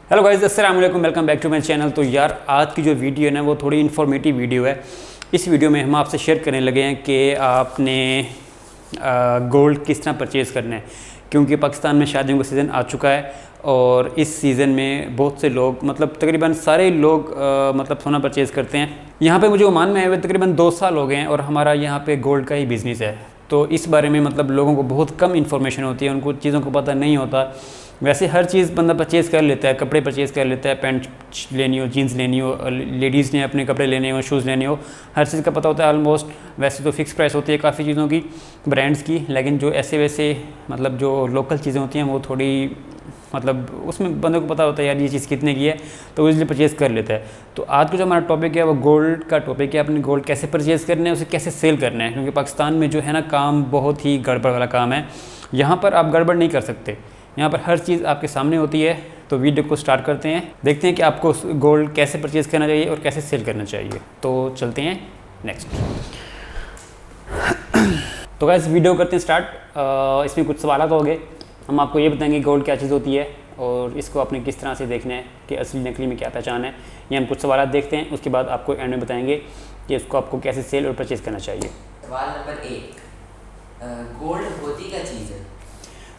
Hello guys, अस्सलाम वालेकुम, welcome back to my channel. तो यार आज की जो वीडियो है ना वो थोड़ी इन्फॉर्मेटिव वीडियो है। इस वीडियो में हम आपसे शेयर करने लगे हैं कि आपने गोल्ड किस तरह परचेज़ करना है, क्योंकि पाकिस्तान में शादियों का सीज़न आ चुका है और इस सीज़न में बहुत से लोग मतलब तकरीबन सारे लोग मतलब सोना परचेज़ करते हैं। यहाँ पे मुझे ओमान में आए हुए तकरीबन 2 साल हो गए हैं और हमारा यहाँ पे गोल्ड का ही बिज़नेस है। तो इस बारे में मतलब लोगों को बहुत कम इन्फॉर्मेशन होती है, उनको चीज़ों को पता नहीं होता। वैसे हर चीज़ बंदा परचेज़ कर लेता है, कपड़े परचेज़ कर लेता है, पैंट लेनी हो, जीन्स लेनी हो, लेडीज़ ने अपने कपड़े लेने हो, शूज़ लेने हो, हर चीज़ का पता होता है ऑलमोस्ट। वैसे तो फ़िक्स प्राइस होती है काफ़ी चीज़ों की, ब्रांड्स की, लेकिन जो ऐसे वैसे मतलब जो लोकल चीज़ें होती हैं वो थोड़ी मतलब उसमें बंदे को पता होता है यार ये चीज़ कितने की है, तो वो इसलिए परचेज़ कर लेता है। तो आज का जो हमारा टॉपिक है वो गोल्ड का टॉपिक है। अपने गोल्ड कैसे परचेज़ करना है, उसे कैसे सेल करना है, क्योंकि पाकिस्तान में जो है ना काम बहुत ही गड़बड़ वाला काम है। यहाँ पर आप गड़बड़ नहीं कर सकते, यहाँ पर हर चीज़ आपके सामने होती है। तो वीडियो को स्टार्ट करते हैं, देखते हैं कि आपको गोल्ड कैसे परचेज़ करना चाहिए और कैसे सेल करना चाहिए। तो चलते हैं नेक्स्ट। तो गाइस वीडियो करते हैं स्टार्ट। इसमें कुछ सवाल हो गए, हम आपको ये बताएंगे गोल्ड क्या चीज़ होती है और इसको आपने किस तरह से देखना है कि असली नकली में क्या पहचान है। ये हम कुछ सवाल देखते हैं, उसके बाद आपको एंड में बताएंगे कि इसको आपको कैसे सेल और परचेज़ करना चाहिए। सवाल नंबर 1, गोल्ड होती क्या चीज़ है?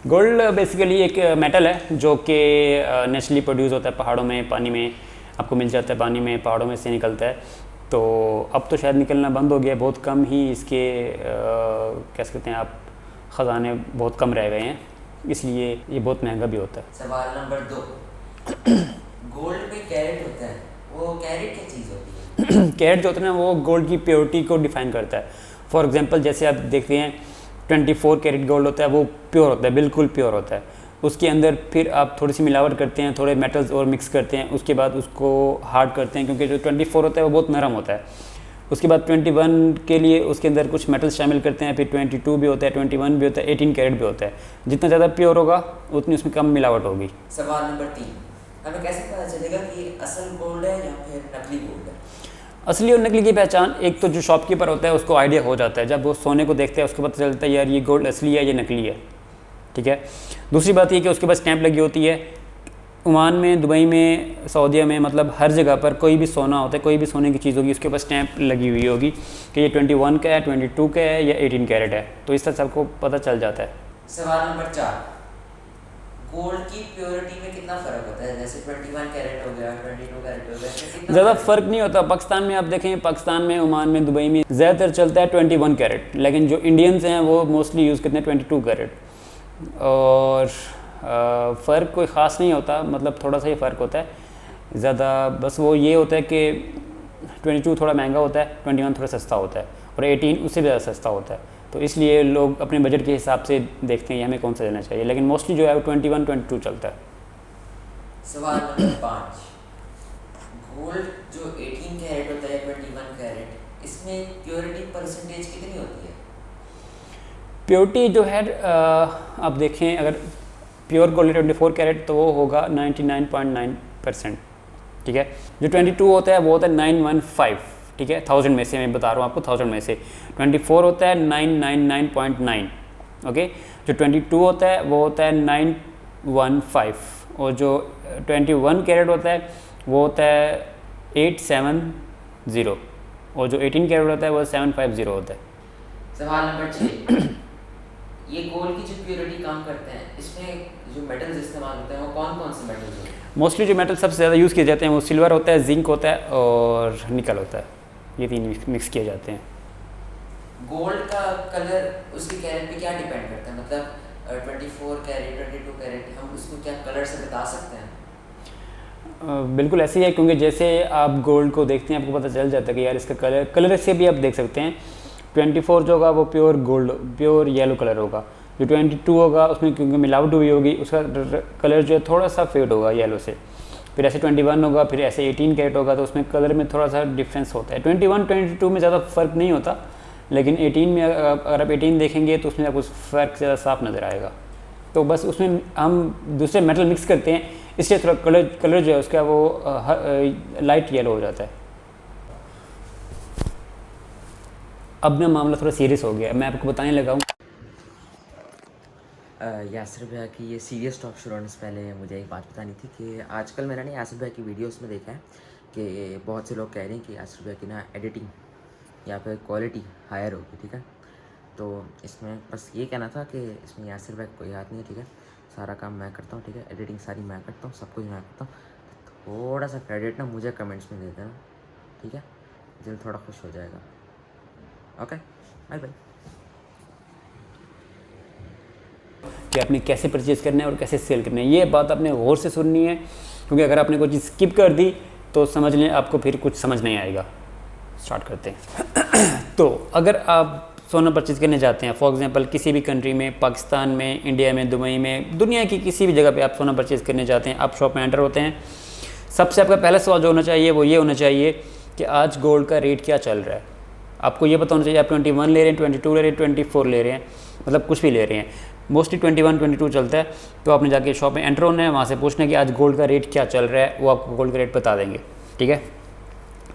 गोल्ड बेसिकली एक मेटल है जो कि नेचुरली प्रोड्यूस होता है पहाड़ों में, पानी में आपको मिल जाता है, पानी में पहाड़ों में से निकलता है। तो अब तो शायद निकलना बंद हो गया, बहुत कम ही इसके क्या कहते हैं आप, ख़जाने बहुत कम रह गए हैं, इसलिए ये बहुत महंगा भी होता है। सवाल नंबर 2, गोल्ड में कैरेट होता है, वो कैरेट क्या चीज़ होती है? कैरेट जो होता है ना वो गोल्ड की प्योरिटी को डिफाइन करता है। फॉर एग्जांपल जैसे आप देखते हैं 24 कैरेट गोल्ड होता है, वो प्योर होता है, बिल्कुल प्योर होता है। उसके अंदर फिर आप थोड़ी सी मिलावट करते हैं, थोड़े मेटल्स और मिक्स करते हैं, उसके बाद उसको हार्ड करते हैं, क्योंकि जो 24 होता है वो बहुत नरम होता है। उसके बाद 21 के लिए उसके अंदर कुछ मेटल्स शामिल करते हैं, फिर 22 भी होता है, 21 भी होता है, 18 कैरेट भी होता है। जितना ज़्यादा प्योर होगा उतनी उसमें कम मिलावट होगी। सवाल नंबर 3, हमें कैसे पता चलेगा कि ये असल गोल्ड है या फिर नकली गोल्ड है? असली और नकली की पहचान एक तो जो शॉपकीपर होता है उसको आइडिया हो जाता है, जब वो सोने को देखते हैं उसको पता चलता है यार ये गोल्ड असली है, ये नकली है, ठीक है। दूसरी बात ये कि उसके पास स्टैंप लगी होती है। ओमान में, दुबई में, सऊदीया में, मतलब हर जगह पर कोई भी सोना होता है, कोई भी सोने की चीज़ होगी, उसके पास स्टैंप लगी हुई होगी कि ये 21 का है, 22 का है या 18 कैरेट है, तो इस तरह सबको पता चल जाता है। सवाल नंबर 4, गोल्ड की प्योरिटी में कितना फ़र्क होता है? जैसे 21 कैरेट हो गया, 22 कैरेट हो गया, ज़्यादा फ़र्क नहीं होता। पाकिस्तान में आप देखें, पाकिस्तान में, ओमान में, दुबई में ज़्यादातर चलता है 21 कैरेट, लेकिन जो इंडियंस हैं वो मोस्टली यूज़ करते हैं 22 कैरेट। और फ़र्क कोई ख़ास नहीं होता, मतलब थोड़ा सा ही फ़र्क होता है ज़्यादा, बस वो ये होता है कि 22 थोड़ा महंगा होता है, 21 थोड़ा सस्ता होता है और 18 उससे भी ज़्यादा सस्ता होता है। तो इसलिए लोग अपने बजट के हिसाब से देखते हैं हमें कौन सा लेना चाहिए, लेकिन मोस्टली जो है वो 21, 22 चलता है। सवाल नंबर 5, गोल्ड जो 18 कैरेट होता है, 21 कैरेट, इसमें प्योरिटी परसेंटेज कितनी होती है? प्योरिटी जो है आप देखें, अगर प्योर गोल्ड 24 कैरेट तो वो होगा 99.9%, ठीक है। जो 22 होता है वो होता है 915, ठीक है, 1000 में से मैं बता रहा हूँ आपको, 1000 में से 24 होता है 999.9, ओके। जो 22 होता है वो होता है 915 और जो 21 कैरेट होता है वो होता है 870 और जो 18 कैरेट होता है वो 750 होता है। सवाल नंबर 6, ये गोल्ड की जो प्योरिटी काम करते हैं, इसमें जो मेटल्स इस्तेमाल होते हैं वो कौन कौन से मेटल्स होते हैं? मोस्टली जो मेटल सबसे ज़्यादा यूज़ किए जाते हैं वो सिल्वर होता है, जिंक होता है और निकल होता है, ये 3 मिक्स किए जाते हैं। गोल्ड का कलर उसके कैरेट पे क्या डिपेंड करता है? मतलब 24 कैरेट, 22 कैरेट, हम उसको क्या कलर से बता सकते हैं? बिल्कुल ऐसे ही है, क्योंकि जैसे आप गोल्ड को देखते हैं आपको पता चल जाता है कि यार इसका कलर से भी आप देख सकते हैं। 24 जो होगा वो pure gold, pure yellow colour होगा। जो 22 होगा उसमें क्योंकि मिलावट हुई होगी उसका कलर जो है थोड़ा सा फेड होगा येलो से। फिर ऐसे 21 होगा, फिर ऐसे 18 कैरेट होगा, तो उसमें कलर में थोड़ा सा डिफरेंस होता है। 21, 22 में ज़्यादा फ़र्क नहीं होता, लेकिन 18 में अगर आप 18 देखेंगे तो उसमें आपको फ़र्क ज़्यादा साफ नज़र आएगा। तो बस उसमें हम दूसरे मेटल मिक्स करते हैं, इसलिए थोड़ा कलर जो है उसका वो लाइट येलो हो जाता है। अब ना मामला थोड़ा सीरियस हो गया, मैं आपको बताने लगा हूँ। यासिर भैया की ये सीरियस टॉक शुरू होने से पहले मुझे एक बात बतानी थी कि आजकल मैंने ना यासिर भैया की वीडियोस में देखा है कि बहुत से लोग कह रहे हैं कि यासिर भैया की ना एडिटिंग या फिर क्वालिटी हायर होगी, ठीक है। तो इसमें बस ये कहना था कि इसमें यासिर भैया कोई हाथ नहीं है, ठीक है। सारा काम मैं करता हूँ, ठीक है। एडिटिंग सारी मैं करता हूँ, सब कुछ मैं करता हूँ। थोड़ा सा क्रेडिट ना मुझे कमेंट्स में दे देना, ठीक है। दिल थोड़ा खुश हो जाएगा। Okay, bye bye. कि आपने कैसे परचेज़ करना है और कैसे सेल करना है, ये बात आपने गौर से सुननी है, क्योंकि अगर आपने कोई चीज़ स्किप कर दी तो समझ लें आपको फिर कुछ समझ नहीं आएगा। स्टार्ट करते हैं। तो अगर आप सोना परचेज़ करने जाते हैं, फॉर एग्जांपल किसी भी कंट्री में, पाकिस्तान में, इंडिया में, दुबई में, दुनिया की किसी भी जगह पे आप सोना परचेज़ करने जाते हैं, आप शॉप में एंटर होते हैं, सबसे आपका पहला सवाल जो होना चाहिए वो ये होना चाहिए कि आज गोल्ड का रेट क्या चल रहा है। आपको ये पता होना चाहिए आप 21 ले रहे हैं, 22 ले रहे हैं, 24 ले रहे हैं, मतलब कुछ भी ले रहे हैं, मोस्टली 21 22 चलता है। तो आपने जाके शॉप में एंटर होना है, वहाँ से पूछना है कि आज गोल्ड का रेट क्या चल रहा है, वो आपको गोल्ड का रेट बता देंगे, ठीक है।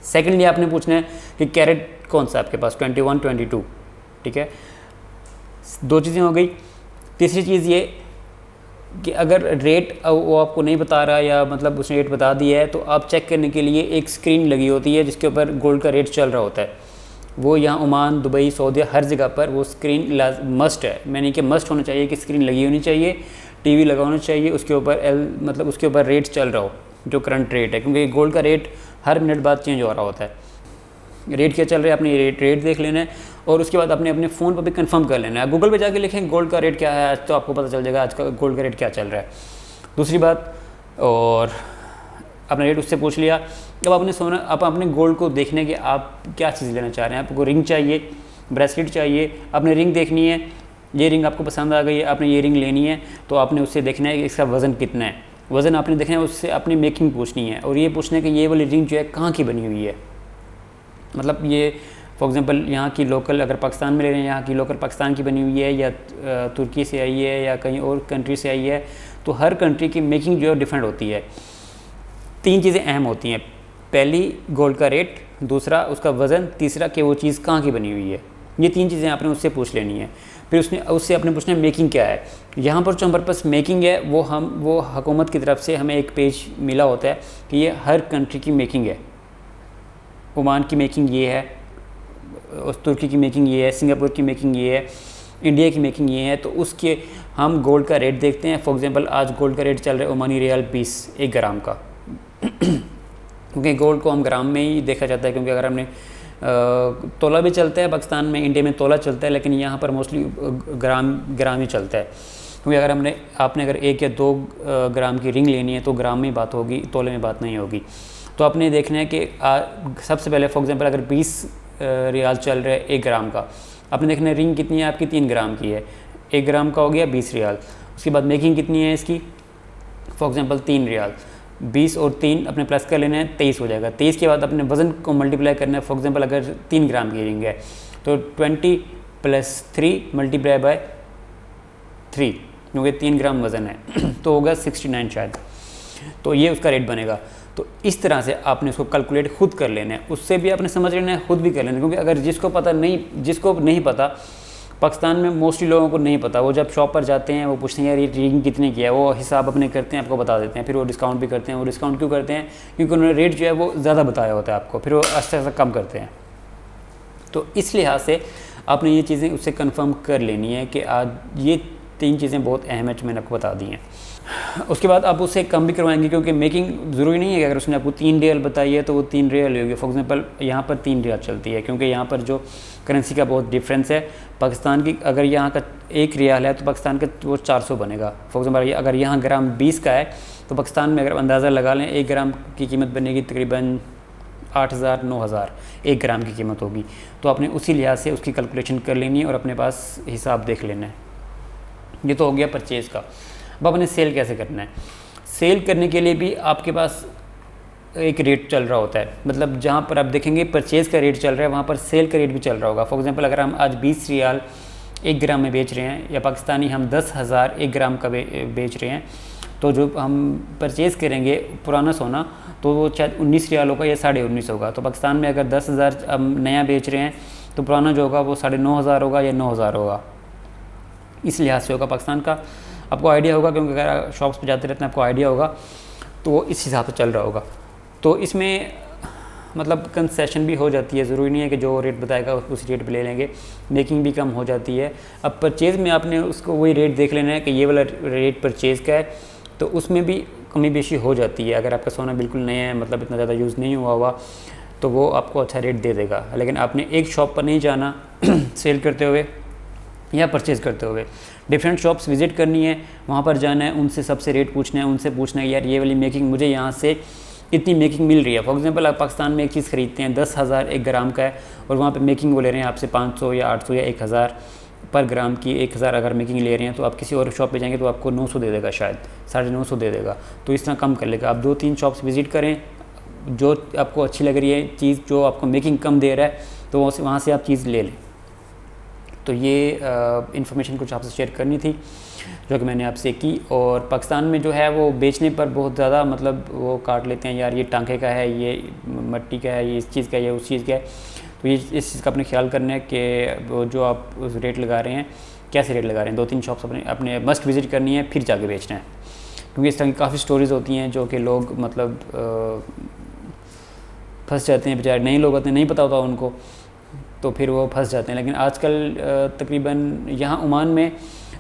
सेकेंडली आपने पूछना है कि कैरेट कौन सा आपके पास, 21 22, ठीक है। दो चीज़ें हो गई। तीसरी चीज़ ये कि अगर रेट वो आपको नहीं बता रहा या मतलब उसने रेट बता दिया है, तो आप चेक करने के लिए एक स्क्रीन लगी होती है जिसके ऊपर गोल्ड का रेट चल रहा होता है। वो यहाँ ओमान, दुबई, सऊदी, हर जगह पर वो स्क्रीन मस्ट है। मैंने कि मस्ट होना चाहिए कि स्क्रीन लगी होनी चाहिए, टीवी लगा होना चाहिए, उसके ऊपर मतलब उसके ऊपर रेट चल रहा हो, जो करंट रेट है, क्योंकि गोल्ड का रेट हर मिनट बाद चेंज हो रहा होता है। रेट क्या चल रहा है, अपने रेट देख लेना है, और उसके बाद अपने फ़ोन पर भी कंफर्म कर लेना है। गूगल पे जाके लिखें गोल्ड का रेट क्या है आज, तो आपको पता चल जाएगा आज का गोल्ड का रेट क्या चल रहा है। दूसरी बात, और अपना रेट उससे पूछ लिया। अब आपने सोना, आप अपने गोल्ड को देखने के आप क्या चीज़ लेना चाह रहे हैं। आपको रिंग चाहिए, ब्रेसलेट चाहिए, आपने रिंग देखनी है, ये रिंग आपको पसंद आ गई है, आपने ये रिंग लेनी है, तो आपने उससे देखना है कि इसका वज़न कितना है। वज़न आपने देखना है, उससे अपनी मेकिंग पूछनी है, और ये पूछना है कि ये वाली रिंग जो है कहाँ की बनी हुई है। मतलब ये फॉर एग्ज़ाम्पल यहाँ की लोकल, अगर पाकिस्तान में ले रहे हैं, यहाँ की लोकल पाकिस्तान की बनी हुई है या तुर्की से आई है या कहीं और कंट्री से आई है, तो हर कंट्री की मेकिंग जो है डिफरेंट होती है। तीन चीज़ें अहम होती हैं, पहली गोल्ड का रेट, दूसरा उसका वज़न, तीसरा कि वो चीज़ कहाँ की बनी हुई है। ये तीन चीज़ें आपने उससे पूछ लेनी है। फिर उससे आपने पूछना है मेकिंग क्या है। यहाँ पर जो हमारे पास मेकिंग है वो हुकूमत की तरफ से हमें एक पेज मिला होता है कि ये हर कंट्री की मेकिंग है। ओमान की मेकिंग ये है, तुर्की की मेकिंग ये है, सिंगापुर की मेकिंग ये है, इंडिया की मेकिंग ये है। तो उसके हम गोल्ड का रेट देखते हैं। फॉर एग्जांपल आज गोल्ड का रेट चल रहा है ओमानी रियाल 20 1 ग्राम का, क्योंकि गोल्ड को हम ग्राम में ही देखा जाता है, क्योंकि अगर हमने तोला भी चलता है पाकिस्तान में, इंडिया में तोला चलता है, लेकिन यहाँ पर मोस्टली ग्राम ही चलता है। क्योंकि अगर आपने अगर 1 या 2 ग्राम की रिंग लेनी है तो ग्राम में बात होगी, तोले में बात नहीं होगी। तो आपने देखना है कि सबसे पहले फॉर एग्जांपल अगर 20 रियाल चल रहा है 1 ग्राम का, आपने देखना है रिंग कितनी है आपकी, 3 ग्राम की है, 1 ग्राम का हो गया 20 रियाल। उसके बाद मेकिंग कितनी है इसकी, फॉर एग्जांपल 3 रियाल, 20 और 3 अपने प्लस कर लेना है, 23 हो जाएगा। 23 के बाद अपने वज़न को मल्टीप्लाई करना है। फॉर एग्जांपल अगर 3 ग्राम की रिंग है तो 20 + 3 मल्टीप्लाई बाय 3, क्योंकि 3 ग्राम वज़न है तो होगा 69 शायद। तो ये उसका रेट बनेगा। तो इस तरह से आपने उसको कैलकुलेट खुद कर लेना है, उससे भी आपने समझ लेना है, खुद भी कर लेना है। क्योंकि अगर जिसको नहीं पता, पाकिस्तान में मोस्टली लोगों को नहीं पता, वो जब शॉप पर जाते हैं वो पूछते हैं यार ये रिंग कितने की है, वो हिसाब अपने करते हैं, आपको बता देते हैं, फिर वो डिस्काउंट भी करते हैं। वो डिस्काउंट क्यों करते हैं, क्योंकि उन्होंने रेट जो है वो ज़्यादा बताया होता है आपको, फिर वो आस्ते आस्ते कम करते हैं। तो इस लिहाज से आपने ये चीज़ें उससे कंफर्म कर लेनी है कि आज ये 3 चीज़ें बहुत अहम है जो मैंने आपको बता दी हैं। उसके बाद आप उससे कम भी करवाएंगे, क्योंकि मेकिंग ज़रूरी नहीं है कि अगर उसने आपको 3 रियाल बताई है तो वो 3 रियाल होगी। फॉर एग्जांपल यहाँ पर 3 रियाल चलती है, क्योंकि यहाँ पर जो करेंसी का बहुत डिफरेंस है। पाकिस्तान की अगर यहाँ का 1 रियाल है तो पाकिस्तान का वो 400 बनेगा। फॉर एग्जांपल अगर यहाँ ग्राम 20 का है तो पाकिस्तान में अगर अंदाज़ा लगा लें 1 ग्राम की कीमत बनेगी तकरीबन 8,000 9,000 1 ग्राम की कीमत होगी। तो आपने उसी लिहाज से उसकी कैलकुलेशन कर लेनी है और अपने पास हिसाब देख लेना है। ये तो हो गया परचेज़ का। अब आपने सेल कैसे करना है। सेल करने के लिए भी आपके पास एक रेट चल रहा होता है, मतलब जहाँ पर आप देखेंगे परचेज़ का रेट चल रहा है वहाँ पर सेल का रेट भी चल रहा होगा। फॉर एग्जांपल अगर हम आज 20 रियाल 1 ग्राम में बेच रहे हैं, या पाकिस्तानी हम 10,000 1 ग्राम का बेच रहे हैं, तो जो हम परचेज़ करेंगे पुराना सोना तो वो शायद 19 रियाल होगा या 19.5 होगा। तो पाकिस्तान में अगर 10,000 हम नया बेच रहे हैं तो पुराना जो होगा वो 9,500 होगा या 9,000 होगा। इस लिहाज से होगा। पाकिस्तान का आपको आइडिया होगा, क्योंकि अगर शॉप्स पे जाते रहते हैं आपको आइडिया होगा, तो इस हिसाब से चल रहा होगा। तो इसमें मतलब कंसेशन भी हो जाती है, ज़रूरी नहीं है कि जो रेट बताएगा उसी रेट पे ले लेंगे, मेकिंग भी कम हो जाती है। अब परचेज़ में आपने उसको वही रेट देख लेना है कि ये वाला रेट परचेज़ का है, तो उसमें भी कमी बेशी हो जाती है। अगर आपका सोना बिल्कुल नया है, मतलब इतना ज़्यादा यूज़ नहीं हुआ हुआ, तो वो आपको अच्छा रेट दे देगा। लेकिन आपने एक शॉप पर नहीं जाना सेल करते हुए या परचेज़ करते हुए, डिफरेंट शॉप्स विज़िट करनी है, वहाँ पर जाना है, उनसे सबसे रेट पूछना है, उनसे पूछना है यार ये वाली मेकिंग मुझे यहाँ से इतनी मेकिंग मिल रही है। फॉर एग्जांपल आप पाकिस्तान में एक चीज़ ख़रीदते हैं 10,000 1 ग्राम का है, और वहाँ पे मेकिंग वो ले रहे हैं आपसे 500 या 800 या 1000 पर ग्राम की। 1000 अगर मेकिंग ले रहे हैं, तो आप किसी और शॉप पे जाएंगे तो आपको 900 दे देगा, शायद 950 दे देगा। तो इस तरह कम कर लेगा। आप 2-3 शॉप्स विज़िट करें, जो आपको अच्छी लग रही है चीज़, जो आपको मेकिंग कम दे रहा है, तो वहाँ से आप चीज़ ले लें। तो ये इन्फॉर्मेशन कुछ आपसे शेयर करनी थी जो कि मैंने आपसे की। और पाकिस्तान में जो है वो बेचने पर बहुत ज़्यादा मतलब वो काट लेते हैं, यार ये टांके का है, ये मट्टी का है, ये इस चीज़ का है, ये उस चीज़ का है। तो ये इस चीज़ का अपने ख्याल करना है कि वो जो आप उस रेट लगा रहे हैं कैसे रेट लगा रहे हैं। 2-3 शॉप्स अपने मस्ट विज़िट करनी है, फिर जाके बेचना है। क्योंकि इस तरह की काफ़ी स्टोरीज़ होती हैं जो कि लोग मतलब फंस जाते हैं बेचारे। नए लोग होते हैं, नहीं पता होता उनको, तो फिर वो फंस जाते हैं। लेकिन आजकल तकरीबन यहाँ ओमान में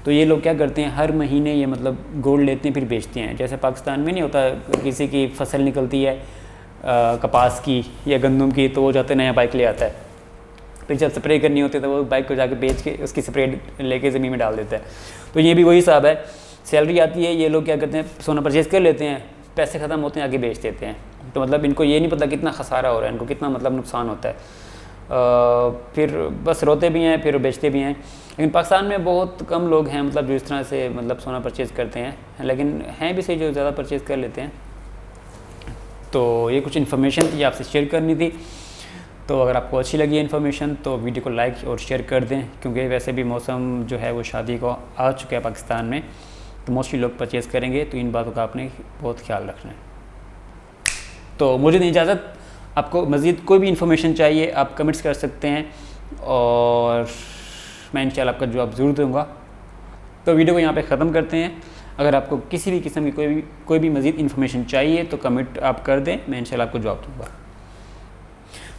तो ये लोग क्या करते हैं, हर महीने ये मतलब गोल्ड लेते हैं फिर बेचते हैं। जैसे पाकिस्तान में नहीं होता, किसी की फसल निकलती है कपास की या गंदम की, तो वो जाते नया बाइक ले आता है, फिर जब स्प्रे करनी होती है तो वो बाइक को जाके बेच के उसकी स्प्रे लेके ज़मीन में डाल देता है। तो ये भी वही हिसाब है, सैलरी आती है, ये लोग क्या करते हैं सोना परचेज़ कर लेते हैं, पैसे ख़त्म होते हैं आगे बेच देते हैं। तो मतलब इनको ये नहीं पता कितना खसारा हो रहा है, इनको कितना मतलब नुकसान होता है। फिर बस रोते भी हैं, फिर बेचते भी हैं। लेकिन पाकिस्तान में बहुत कम लोग हैं मतलब जो इस तरह से मतलब सोना परचेज़ करते हैं, लेकिन हैं भी सही जो ज़्यादा परचेज़ कर लेते हैं। तो ये कुछ इन्फॉर्मेशन थी आपसे शेयर करनी थी। तो अगर आपको अच्छी लगी इन्फॉर्मेशन तो वीडियो को लाइक और शेयर कर दें, क्योंकि वैसे भी मौसम जो है वो शादी को आ चुका है पाकिस्तान में, तो मोस्टली लोग परचेज़ करेंगे। तो इन बातों का आपने बहुत ख्याल रखना है। तो मुझे नहीं इजाज़त, आपको मज़ीद कोई भी इन्फॉर्मेशन चाहिए आप कमेंट्स कर सकते हैं, और मैं इंशाल्लाह आपका जवाब ज़रूर दूँगा। तो वीडियो को यहाँ पे ख़त्म करते हैं। अगर आपको किसी भी किस्म की कोई भी मज़ीद इन्फॉर्मेशन चाहिए तो कमेंट आप कर दें, मैं इंशाल्लाह आपको जवाब दूँगा।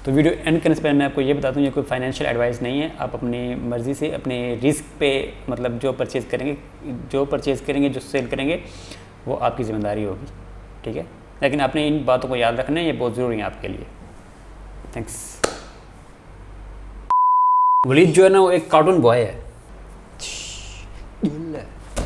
तो वीडियो एंड करने से पहले मैं आपको ये बता दूँ, ये कोई फाइनेंशियल एडवाइस नहीं है। आप अपनी मर्ज़ी से अपने रिस्क पे मतलब जो परचेज़ करेंगे, जो सेल करेंगे, वो आपकी ज़िम्मेदारी होगी, ठीक है। लेकिन आपने इन बातों को याद रखना है, ये बहुत ज़रूरी है आपके लिए। थैंक्स। वलीद जो है ना वो एक कार्टून बॉय है।